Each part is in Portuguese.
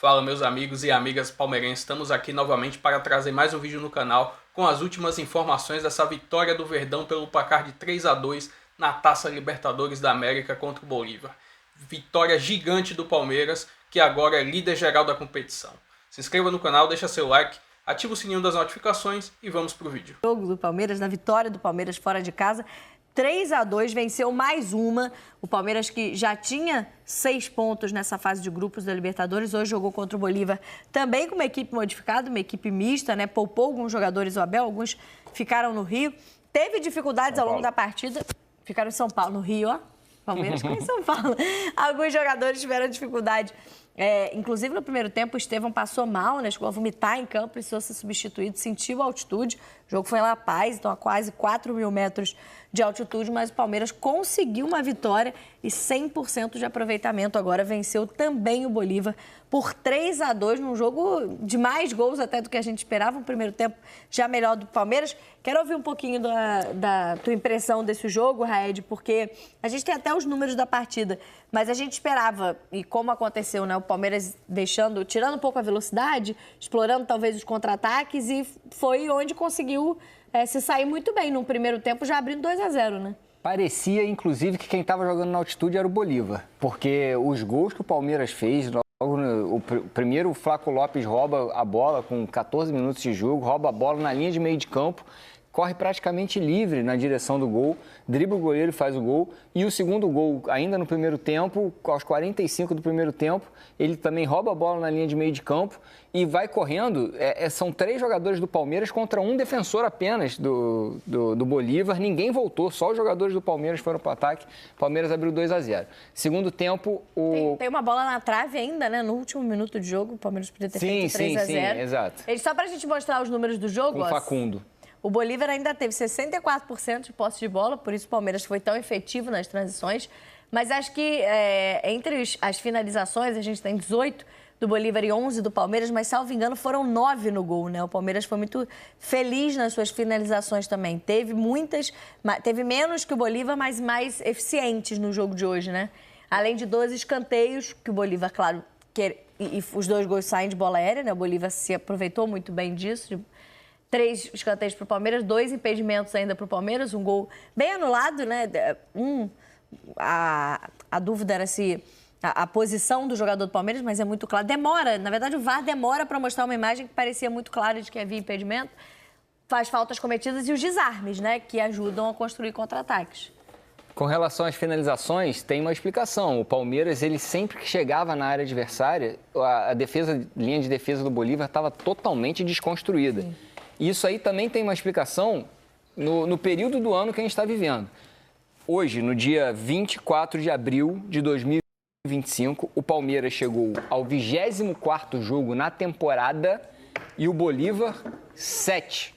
Fala, meus amigos e amigas palmeirenses, estamos aqui novamente para trazer mais um vídeo no canal com as últimas informações dessa vitória do Verdão pelo placar de 3-2 na Taça Libertadores da América contra o Bolívar. Vitória gigante do Palmeiras, que agora é líder geral da competição. Se inscreva no canal, deixa seu like, ativa o sininho das notificações e vamos pro vídeo. O jogo do Palmeiras, na vitória do Palmeiras fora de casa, 3-2, venceu mais uma. O Palmeiras, que já tinha 6 pontos nessa fase de grupos da Libertadores, hoje jogou contra o Bolívar também com uma equipe modificada, uma equipe mista, né? Poupou alguns jogadores, o Abel, alguns ficaram no Rio. Teve dificuldades ao longo da partida, ficaram em São Paulo, no Rio, ó. Palmeiras que em São Paulo. Alguns jogadores tiveram dificuldade. Inclusive, no primeiro tempo, o Estevão passou mal, né? Chegou a vomitar em campo, precisou ser substituído, sentiu a altitude. O jogo foi em La Paz, então a quase 4.000 metros de altitude, mas o Palmeiras conseguiu uma vitória e 100% de aproveitamento. Agora venceu também o Bolívar por 3-2, num jogo de mais gols até do que a gente esperava. Um primeiro tempo já melhor do Palmeiras. Quero ouvir um pouquinho da tua impressão desse jogo, Raed, porque a gente tem até os números da partida, mas a gente esperava, e como aconteceu, né? O Palmeiras tirando um pouco a velocidade, explorando talvez os contra-ataques, e foi onde conseguiu se sair muito bem num primeiro tempo, já abrindo 2-0, né? Parecia, inclusive, que quem estava jogando na altitude era o Bolívar, porque os gols que o Palmeiras fez, primeiro o Flaco Lopes rouba a bola com 14 minutos de jogo, rouba a bola na linha de meio de campo, corre praticamente livre na direção do gol, dribla o goleiro e faz o gol. E o segundo gol, ainda no primeiro tempo, aos 45 do primeiro tempo, ele também rouba a bola na linha de meio de campo e vai correndo. São 3 jogadores do Palmeiras contra um defensor apenas do Bolívar. Ninguém voltou, só os jogadores do Palmeiras foram para o ataque. O Palmeiras abriu 2-0. Segundo tempo, Tem uma bola na trave ainda, né? No último minuto de jogo, o Palmeiras podia ter feito 3-0. Sim, exato. Só para a gente mostrar os números do jogo, Com o Facundo. O Bolívar ainda teve 64% de posse de bola, por isso o Palmeiras foi tão efetivo nas transições. Mas acho que entre as finalizações, a gente tem 18 do Bolívar e 11 do Palmeiras, mas, salvo engano, foram 9 no gol, né? O Palmeiras foi muito feliz nas suas finalizações também. Teve menos que o Bolívar, mas mais eficientes no jogo de hoje, né? Além de 12 escanteios, que o Bolívar, claro, e os 2 gols saem de bola aérea, né? O Bolívar se aproveitou muito bem disso, 3 escanteios para o Palmeiras, 2 impedimentos ainda para o Palmeiras, um gol bem anulado, né? A dúvida era se a posição do jogador do Palmeiras, mas é muito claro. Demora, na verdade o VAR demora para mostrar uma imagem que parecia muito clara de que havia impedimento. Faz faltas cometidas e os desarmes, né? Que ajudam a construir contra-ataques. Com relação às finalizações, tem uma explicação. O Palmeiras, ele sempre que chegava na área adversária, a linha de defesa do Bolívar estava totalmente desconstruída. Sim. Isso aí também tem uma explicação no período do ano que a gente está vivendo. Hoje, no dia 24 de abril de 2025, o Palmeiras chegou ao 24º jogo na temporada e o Bolívar, 7.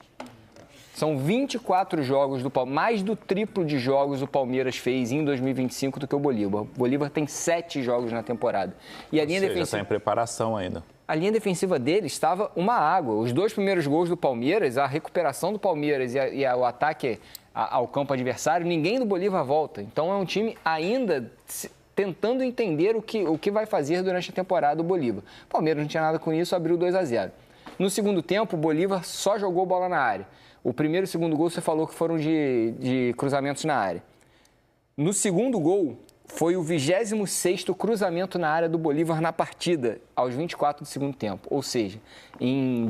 São 24 jogos do Palmeiras, mais do triplo de jogos o Palmeiras fez em 2025 do que o Bolívar. O Bolívar tem 7 jogos na temporada. E a linha defensiva está em preparação ainda. A linha defensiva dele estava uma água. Os 2 primeiros gols do Palmeiras, a recuperação do Palmeiras e o ataque ao campo adversário, ninguém do Bolívar volta. Então é um time ainda tentando entender o que vai fazer durante a temporada do Bolívar. O Palmeiras não tinha nada com isso, abriu 2-0. No segundo tempo, o Bolívar só jogou bola na área. O primeiro e o segundo gol você falou que foram de cruzamentos na área. No segundo gol, foi o 26º cruzamento na área do Bolívar na partida, aos 24 do segundo tempo. Ou seja, em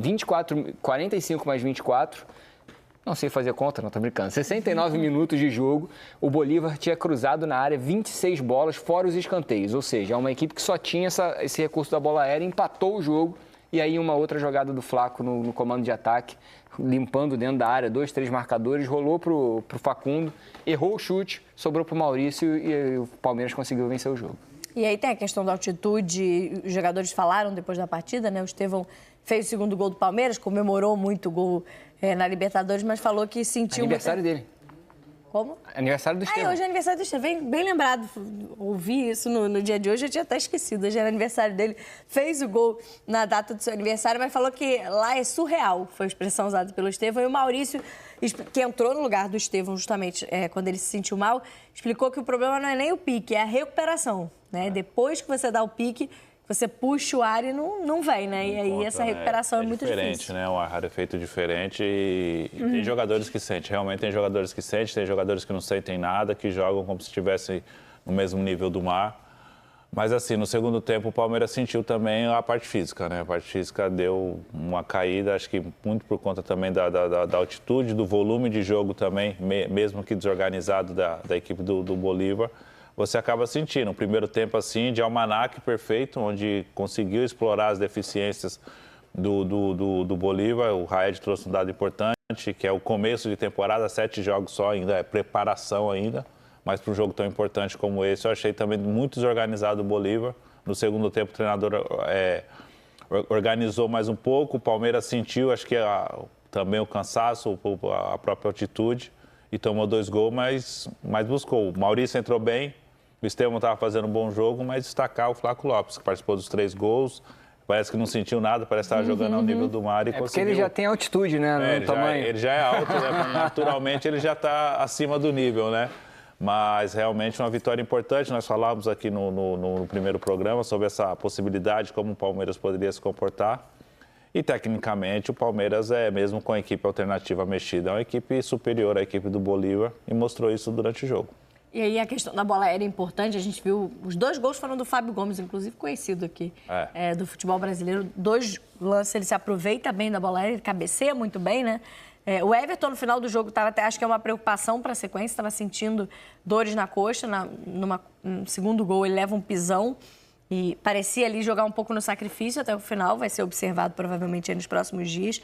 45 mais 24, não sei fazer conta, não, tô brincando, 69 minutos de jogo, o Bolívar tinha cruzado na área 26 bolas, fora os escanteios. Ou seja, é uma equipe que só tinha esse recurso da bola aérea, empatou o jogo, e aí uma outra jogada do Flaco no comando de ataque, limpando dentro da área, 2, 3 marcadores, rolou pro Facundo, errou o chute, sobrou pro Maurício e o Palmeiras conseguiu vencer o jogo. E aí tem a questão da altitude, os jogadores falaram depois da partida, né? O Estevão fez o segundo gol do Palmeiras, comemorou muito o gol na Libertadores, mas falou que sentiu... Aniversário dele. Como? Aniversário do Estevão. Hoje é aniversário do Estevão. Bem lembrado. Ouvi isso no dia de hoje, eu tinha até esquecido. Hoje era aniversário dele. Fez o gol na data do seu aniversário, mas falou que lá é surreal, foi a expressão usada pelo Estevão. E o Maurício, que entrou no lugar do Estevão justamente quando ele se sentiu mal, explicou que o problema não é nem o pique, é a recuperação, né? Depois que você dá o pique, você puxa o ar e não vem, né? E aí essa recuperação é muito diferente, difícil. Né? O ar é feito diferente e tem jogadores que sentem, realmente tem jogadores que sentem, tem jogadores que não sentem nada, que jogam como se estivessem no mesmo nível do mar. Mas assim, no segundo tempo o Palmeiras sentiu também a parte física, né? A parte física deu uma caída, acho que muito por conta também da altitude, do volume de jogo também, mesmo que desorganizado da equipe do Bolívar. Você acaba sentindo. O primeiro tempo, assim, de almanaque perfeito, onde conseguiu explorar as deficiências do Bolívar. O Raed trouxe um dado importante, que é o começo de temporada, 7 jogos só ainda, é preparação ainda. Mas para um jogo tão importante como esse, eu achei também muito desorganizado o Bolívar. No segundo tempo, o treinador organizou mais um pouco. O Palmeiras sentiu, acho que também o cansaço, a própria altitude, e tomou 2 gols, mas buscou. O Maurício entrou bem, o Estevão estava fazendo um bom jogo, mas destacar o Flávio Lopes, que participou dos 3 gols. Parece que não sentiu nada, parece que estava jogando ao nível do mar e conseguiu. Porque ele já tem altitude, né, no tamanho. Ele já é alto, né? Naturalmente ele já está acima do nível, né? Mas realmente uma vitória importante. Nós falávamos aqui no primeiro programa sobre essa possibilidade, como o Palmeiras poderia se comportar. E tecnicamente o Palmeiras mesmo com a equipe alternativa mexida, é uma equipe superior à equipe do Bolívar e mostrou isso durante o jogo. E aí a questão da bola aérea é importante. A gente viu, os 2 gols foram do Fábio Gomes, inclusive conhecido aqui do futebol brasileiro. 2 lances, ele se aproveita bem da bola aérea, ele cabeceia muito bem, né? O Everton, no final do jogo, acho que é uma preocupação para a sequência, estava sentindo dores na coxa. No segundo gol, ele leva um pisão e parecia ali jogar um pouco no sacrifício até o final. Vai ser observado provavelmente aí nos próximos dias.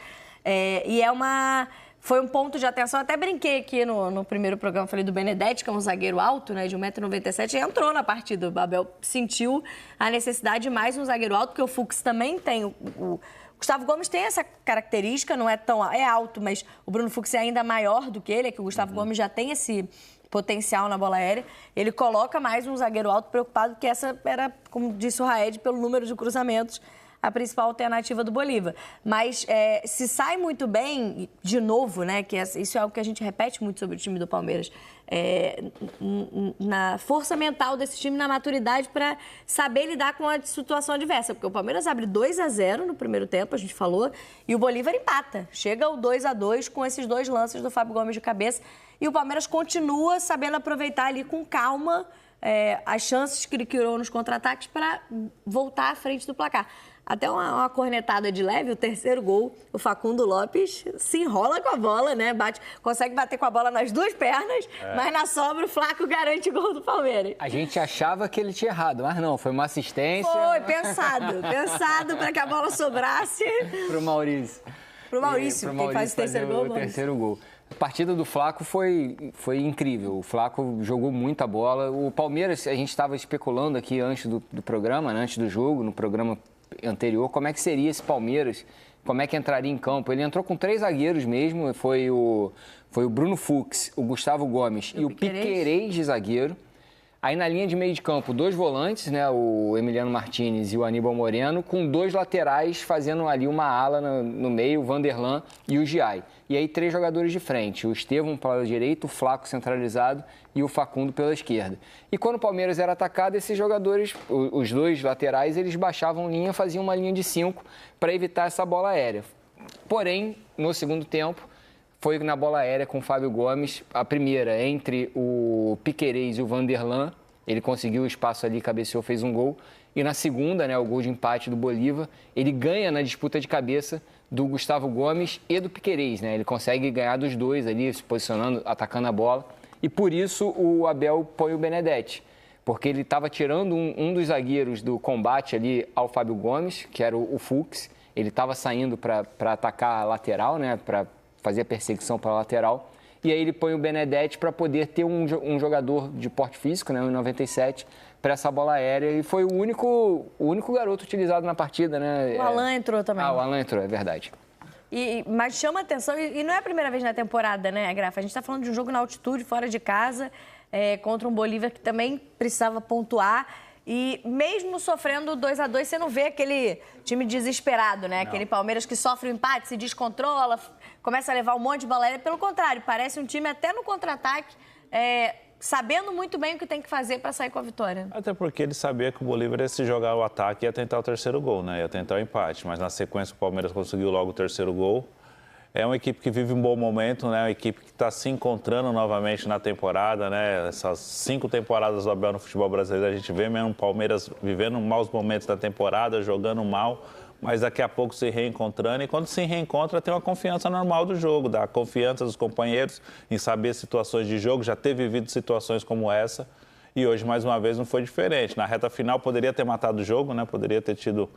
Foi um ponto de atenção. Até brinquei aqui no primeiro programa, falei do Benedetti, que é um zagueiro alto, né, de 1,97 m, e entrou na partida. O Babel sentiu a necessidade de mais um zagueiro alto, porque o Fux também tem o Gustavo Gomes tem essa característica, não é tão... É alto, mas o Bruno Fux é ainda maior do que ele, é que o Gustavo Gomes já tem esse potencial na bola aérea. Ele coloca mais um zagueiro alto preocupado, que essa era, como disse o Raed, pelo número de cruzamentos, a principal alternativa do Bolívar. Mas se sai muito bem, de novo, né, que isso é algo que a gente repete muito sobre o time do Palmeiras, na força mental desse time, na maturidade para saber lidar com a situação adversa. Porque o Palmeiras abre 2-0 no primeiro tempo, a gente falou, e o Bolívar empata. Chega ao 2-2 com esses 2 lances do Fábio Gomes de cabeça. E o Palmeiras continua sabendo aproveitar ali com calma as chances que ele criou nos contra-ataques para voltar à frente do placar. Até uma cornetada de leve, o terceiro gol, o Facundo Lopes se enrola com a bola, né? Consegue bater com a bola nas 2 pernas, mas na sobra o Flaco garante o gol do Palmeiras. A gente achava que ele tinha errado, mas não, foi uma assistência. Foi, pensado para que a bola sobrasse. Pro Maurício. Quem faz o terceiro gol. O terceiro gol. A partida do Flaco foi incrível. O Flaco jogou muita bola. O Palmeiras, a gente estava especulando aqui antes do programa, né, antes do jogo, no programa anterior, como é que seria esse Palmeiras, como é que entraria em campo. Ele entrou com 3 zagueiros mesmo, foi o Bruno Fux, o Gustavo Gomes e o Piquerez de zagueiro. Aí na linha de meio de campo, 2 volantes, né, o Emiliano Martinez e o Aníbal Moreno, com 2 laterais fazendo ali uma ala no meio, o Vanderlan e o Giai. E aí 3 jogadores de frente, o Estevão pela direita, o Flaco centralizado e o Facundo pela esquerda. E quando o Palmeiras era atacado, esses jogadores, os 2 laterais, eles baixavam linha, faziam uma linha de 5 para evitar essa bola aérea. Porém, no segundo tempo, foi na bola aérea com o Fábio Gomes, a primeira entre o Piquerez e o Vanderlan, ele conseguiu o espaço ali, cabeceou, fez um gol. E na segunda, né, o gol de empate do Bolívar, ele ganha na disputa de cabeça do Gustavo Gomes e do Piquerez, né? Ele consegue ganhar dos 2 ali, se posicionando, atacando a bola. E por isso o Abel põe o Benedetti, porque ele estava tirando um dos zagueiros do combate ali ao Fábio Gomes, que era o Fux. Ele estava saindo para atacar a lateral, né, para fazer a perseguição para a lateral. E aí ele põe o Benedetti para poder ter um jogador de porte físico, né, 1,97, para essa bola aérea. E foi o único garoto utilizado na partida, né? O Alan entrou também. O Alan entrou, é verdade. Mas chama atenção, e não é a primeira vez na temporada, né, Grafa? A gente está falando de um jogo na altitude, fora de casa, contra um Bolívar que também precisava pontuar. E mesmo sofrendo 2-2, você não vê aquele time desesperado, né? Não. Aquele Palmeiras que sofre o empate, se descontrola, começa a levar um monte de bola aérea. Pelo contrário, parece um time até no contra-ataque sabendo muito bem o que tem que fazer para sair com a vitória. Até porque ele sabia que o Bolívar ia se jogar o ataque e ia tentar o terceiro gol, né? Ia tentar o empate. Mas na sequência o Palmeiras conseguiu logo o terceiro gol. É uma equipe que vive um bom momento, né? Uma equipe que está se encontrando novamente na temporada, né? Essas 5 temporadas do Abel no futebol brasileiro, a gente vê mesmo o Palmeiras vivendo maus momentos da temporada, jogando mal, mas daqui a pouco se reencontrando. E quando se reencontra, tem uma confiança normal do jogo, da confiança dos companheiros em saber situações de jogo, já ter vivido situações como essa. E hoje, mais uma vez, não foi diferente. Na reta final, poderia ter matado o jogo, né? Poderia ter tido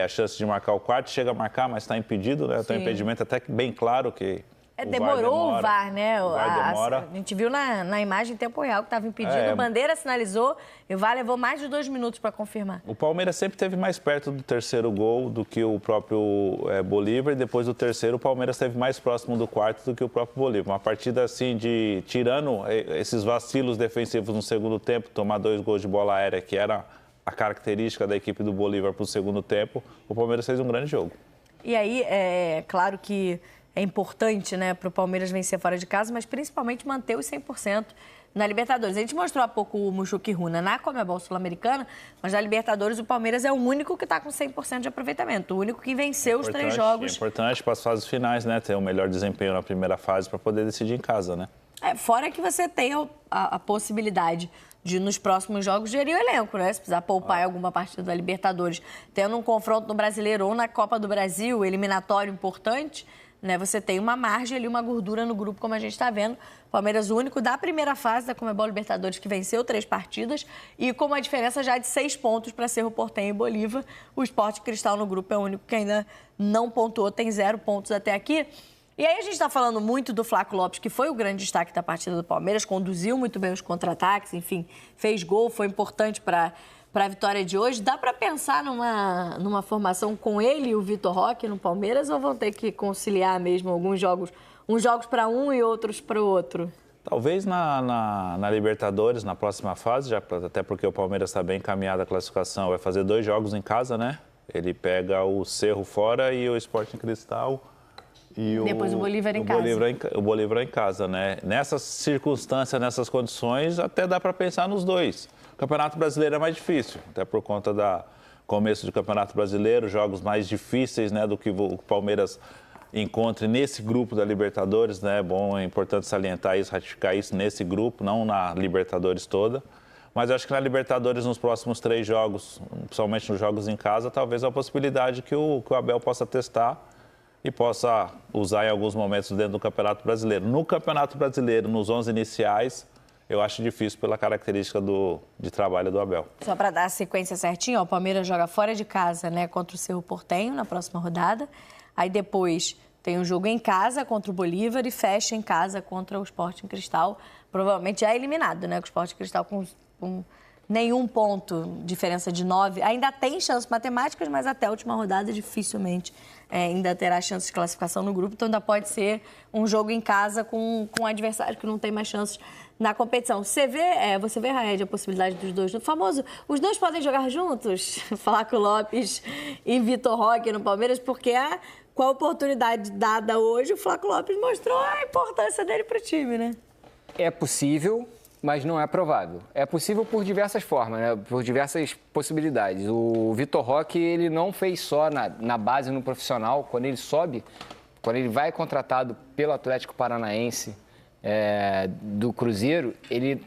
a chance de marcar o quarto. Chega a marcar, mas está impedido, né? Tem um impedimento até que bem claro que demorou o VAR, né? O VAR demora. A gente viu na imagem em tempo real que estava impedido. O Bandeira sinalizou e o VAR levou mais de 2 minutos para confirmar. O Palmeiras sempre esteve mais perto do terceiro gol do que o próprio Bolívar. E depois do terceiro, o Palmeiras esteve mais próximo do quarto do que o próprio Bolívar. Uma partida assim de tirando esses vacilos defensivos no segundo tempo, tomar 2 gols de bola aérea, que era a característica da equipe do Bolívar para o segundo tempo, o Palmeiras fez um grande jogo. E aí, é claro que é importante, né, para o Palmeiras vencer fora de casa, mas principalmente manter os 100% na Libertadores. A gente mostrou há pouco o Mushoku Runa na Conmebol Sul-Americana, mas na Libertadores o Palmeiras é o único que está com 100% de aproveitamento, o único que venceu os 3 jogos. É importante para as fases finais, né, ter um melhor desempenho na primeira fase para poder decidir em casa, né? Fora que você tem a possibilidade de, nos próximos jogos, gerir o elenco, né? Se precisar poupar em alguma partida da Libertadores, tendo um confronto no Brasileiro ou na Copa do Brasil, eliminatório importante, né? Você tem uma margem ali, uma gordura no grupo, como a gente está vendo. O Palmeiras, o único da primeira fase da Conmebol Libertadores que venceu 3 partidas e com uma diferença já de 6 pontos para Cerro Porteño e Bolívar. O Sport Cristal no grupo é o único que ainda não pontuou, tem 0 pontos até aqui. E aí a gente está falando muito do Flaco Lopes, que foi o grande destaque da partida do Palmeiras, conduziu muito bem os contra-ataques, enfim, fez gol, foi importante para a vitória de hoje. Dá para pensar numa formação com ele e o Vitor Roque no Palmeiras, ou vão ter que conciliar mesmo alguns jogos, uns jogos para um e outros para o outro? Talvez na Libertadores, na próxima fase, até porque o Palmeiras está bem encaminhado a classificação, vai fazer 2 jogos em casa, né? Ele pega o Cerro fora e o Sporting Cristal. E depois o Bolívar em casa. O Bolívar em casa, né? Nessas circunstâncias, nessas condições, até dá para pensar nos 2. O Campeonato Brasileiro é mais difícil, até por conta do começo do Campeonato Brasileiro, jogos mais difíceis, né, do que o Palmeiras encontre nesse grupo da Libertadores, né? É importante salientar isso, ratificar isso nesse grupo, não na Libertadores toda. Mas eu acho que na Libertadores, nos próximos 3 jogos, principalmente nos jogos em casa, talvez a possibilidade que o Abel possa testar e possa usar em alguns momentos dentro do Campeonato Brasileiro. No Campeonato Brasileiro, nos 11 iniciais, eu acho difícil pela característica de trabalho do Abel. Só para dar a sequência certinho, o Palmeiras joga fora de casa, né, contra o Cerro Porteño na próxima rodada. Aí depois tem um jogo em casa contra o Bolívar e fecha em casa contra o Sporting Cristal. Provavelmente já é eliminado, né, com o Sporting Cristal com nenhum ponto, diferença de 9. Ainda tem chances matemáticas, mas até a última rodada dificilmente ainda terá chance de classificação no grupo. Então ainda pode ser um jogo em casa com um adversário que não tem mais chances na competição. Você vê, Raed, a possibilidade dos 2, o famoso, os 2 podem jogar juntos? Flaco Lopes e Vitor Roque no Palmeiras, porque com a oportunidade dada hoje, o Flaco Lopes mostrou a importância dele para o time, né? É possível, mas não é provável. É possível por diversas formas, né? Por diversas possibilidades. O Vitor Roque, ele não fez só na base, no profissional. Quando ele sobe, quando ele vai contratado pelo Atlético Paranaense do Cruzeiro, ele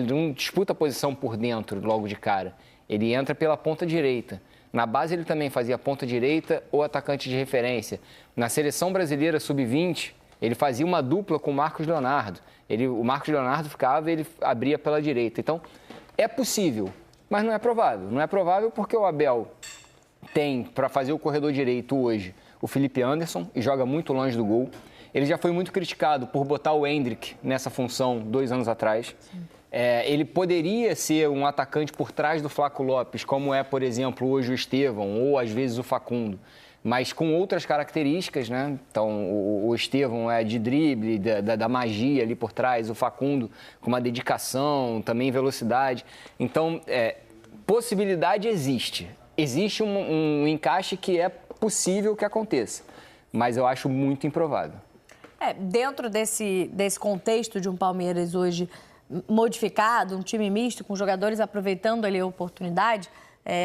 não disputa a posição por dentro logo de cara. Ele entra pela ponta direita. Na base, ele também fazia ponta direita ou atacante de referência. Na seleção brasileira sub-20, ele fazia uma dupla com o Marcos Leonardo. O Marcos Leonardo ficava e ele abria pela direita. Então, é possível, mas não é provável. Não é provável porque o Abel tem, para fazer o corredor direito hoje, o Felipe Anderson, e joga muito longe do gol. Ele já foi muito criticado por botar o Endrick nessa função 2 anos atrás. Ele poderia ser um atacante por trás do Flaco Lopes, como é, por exemplo, hoje o Estevão ou às vezes o Facundo, mas com outras características, né? Então, o Estevão é de drible, da magia ali por trás, o Facundo com uma dedicação, também velocidade. Então, possibilidade existe. Existe um encaixe que é possível que aconteça, mas eu acho muito improvável. Dentro desse contexto de um Palmeiras hoje modificado, um time misto, com jogadores aproveitando ali a oportunidade,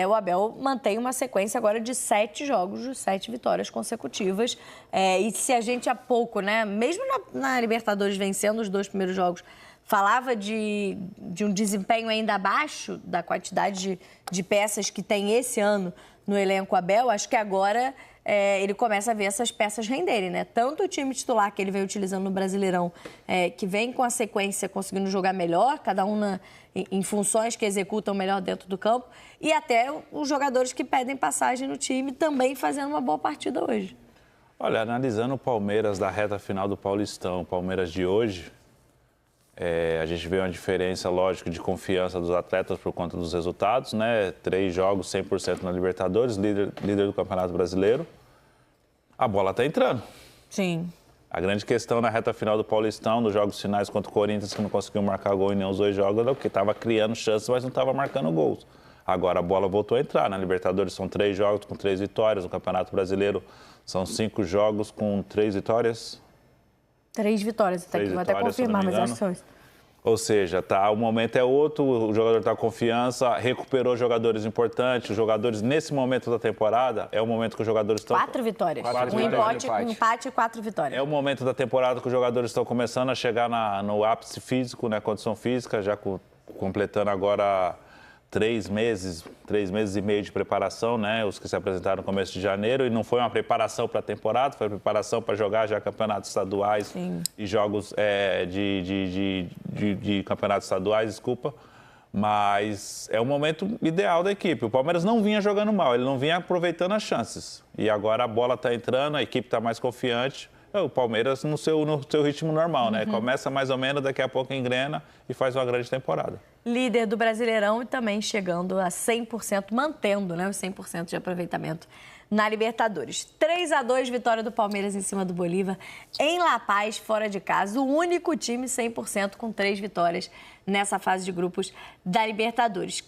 o Abel mantém uma sequência agora de 7 jogos, de 7 vitórias consecutivas. E se a gente há pouco, né, mesmo na Libertadores vencendo os 2 primeiros jogos, falava de um desempenho ainda abaixo da quantidade de peças que tem esse ano no elenco Abel, acho que agora ele começa a ver essas peças renderem, né? Tanto o time titular que ele vem utilizando no Brasileirão, que vem com a sequência conseguindo jogar melhor, cada um em funções que executam melhor dentro do campo, e até os jogadores que pedem passagem no time também fazendo uma boa partida hoje. Olha, analisando o Palmeiras da reta final do Paulistão, o Palmeiras de hoje, a gente vê uma diferença, lógico, de confiança dos atletas por conta dos resultados, né? 3 jogos, 100% na Libertadores, líder do Campeonato Brasileiro. A bola está entrando. Sim. A grande questão na reta final do Paulistão, nos jogos finais contra o Corinthians, que não conseguiu marcar gol em nenhum dos 2 jogos, era porque estava criando chances, mas não estava marcando gols. Agora a bola voltou a entrar. Na Libertadores são 3 jogos com 3 vitórias, no Campeonato Brasileiro são 5 jogos com 3 vitórias. 3 vitórias, vou até confirmar, mas acho que são isso. Ou seja, o momento é outro, o jogador está com confiança, recuperou jogadores importantes, os jogadores nesse momento da temporada, é o momento que os jogadores estão... 4 vitórias, um empate e 4 vitórias. É o momento da temporada que os jogadores estão começando a chegar no ápice físico, né, condição física, já completando agora 3 meses e meio de preparação, né? Os que se apresentaram no começo de janeiro, e não foi uma preparação para a temporada, foi uma preparação para jogar já campeonatos estaduais. Sim. E jogos de campeonatos estaduais, desculpa. Mas é o momento ideal da equipe. O Palmeiras não vinha jogando mal, ele não vinha aproveitando as chances. E agora a bola está entrando, a equipe está mais confiante. O Palmeiras no seu ritmo normal, né? Começa mais ou menos, daqui a pouco engrena e faz uma grande temporada. Líder do Brasileirão e também chegando a 100%, mantendo, né, os 100% de aproveitamento na Libertadores. 3-2, vitória do Palmeiras em cima do Bolívar, em La Paz, fora de casa. O único time 100% com 3 vitórias nessa fase de grupos da Libertadores.